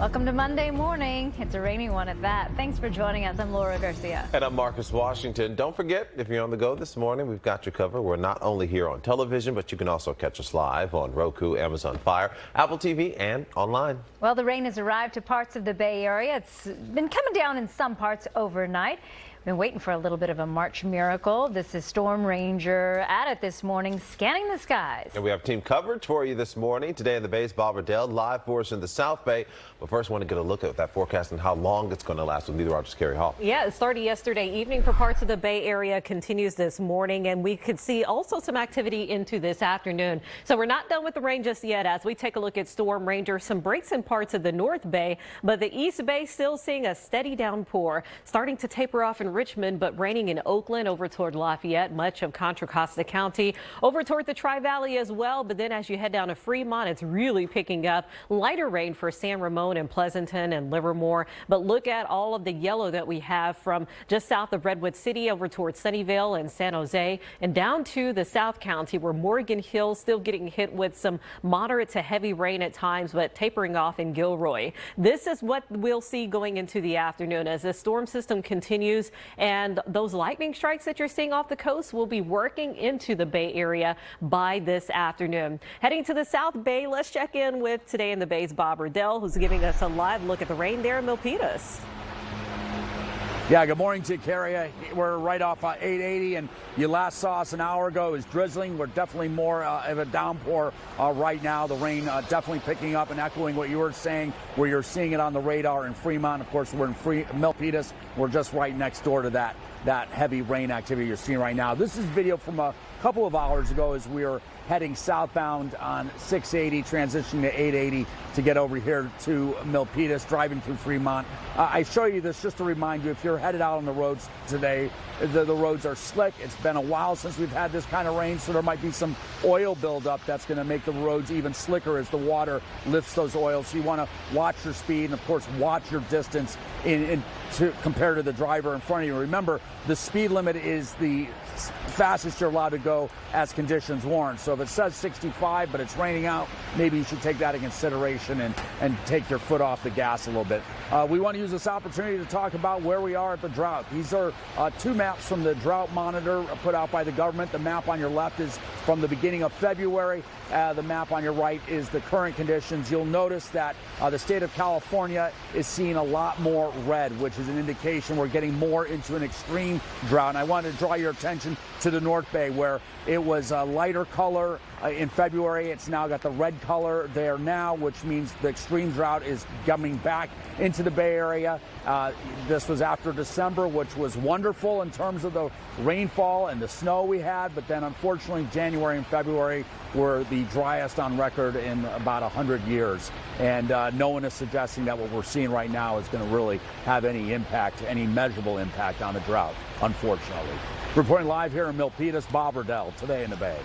Welcome to Monday morning. It's a rainy one at that. Thanks for joining us. I'm Laura Garcia. And I'm Marcus Washington. Don't forget, if you're on the go this morning, we've got you covered. We're not only here on television, but you can also catch us live on Roku, Amazon Fire, Apple TV, and online. Well, the rain has arrived to parts of the Bay Area. It's been coming down in some parts overnight. Been waiting for a little bit of a March miracle. This is Storm Ranger at it this morning, scanning the skies. And we have team coverage for you this morning. Today in the Bay's Bob Redell, live for us in the South Bay. But first, I want to get a look at that forecast and how long it's going to last with meteorologist Kari. Yeah, it started yesterday evening for parts of the Bay Area, continues this morning, and we could see also some activity into this afternoon. So we're not done with the rain just yet as we take a look at Storm Ranger. Some breaks in parts of the North Bay, but the East Bay still seeing a steady downpour, starting to taper off in Richmond, but raining in Oakland, over toward Lafayette, much of Contra Costa County, over toward the Tri-Valley as well. But then as you head down to Fremont, it's really picking up. Lighter rain for San Ramon and Pleasanton and Livermore. But look at all of the yellow that we have from just south of Redwood City over towards Sunnyvale and San Jose, and down to the South County, where Morgan Hill still getting hit with some moderate to heavy rain at times, but tapering off in Gilroy. This is what we'll see going into the afternoon as the storm system continues, and those lightning strikes that you're seeing off the coast will be working into the Bay Area by this afternoon. Heading to the South Bay, let's check in with Today in the Bay's Bob Redell, who's giving us a live look at the rain there in Milpitas. Yeah, good morning to Kari. We're right off 880, and you last saw us an hour ago. It was drizzling. We're definitely more of a downpour right now. The rain definitely picking up and echoing what you were saying, where you're seeing it on the radar in Fremont. Of course, we're in Milpitas. We're just right next door to that heavy rain activity you're seeing right now. This is video from a couple of hours ago as we were heading southbound on 680, transitioning to 880 to get over here to Milpitas, driving through Fremont. I show you this just to remind you, if you're headed out on the roads today, the roads are slick. It's been a while since we've had this kind of rain, so there might be some oil buildup that's going to make the roads even slicker as the water lifts those oils. So you want to watch your speed and, of course, watch your distance compared to the driver in front of you. Remember, the speed limit is the fastest you're allowed to go as conditions warrant. So if it says 65 but it's raining out, maybe you should take that into consideration and take your foot off the gas a little bit. We want to use this opportunity to talk about where we are at the drought. These are two maps from the drought monitor put out by the government. The map on your left is from the beginning of February. The map on your right is the current conditions. You'll notice that the state of California is seeing a lot more red, which is an indication we're getting more into an extreme drought. And I wanted to draw your attention to the North Bay, where it was a lighter color in February. It's now got the red color there now, which means the extreme drought is coming back into the Bay Area. This was after December, which was wonderful in terms of the rainfall and the snow we had. But then, unfortunately, January and February were the driest on record in about 100 years. And no one is suggesting that what we're seeing right now is going to really have any impact, any measurable impact on the drought, unfortunately. Reporting live here in Milpitas, Bob Redell, Today in the Bay.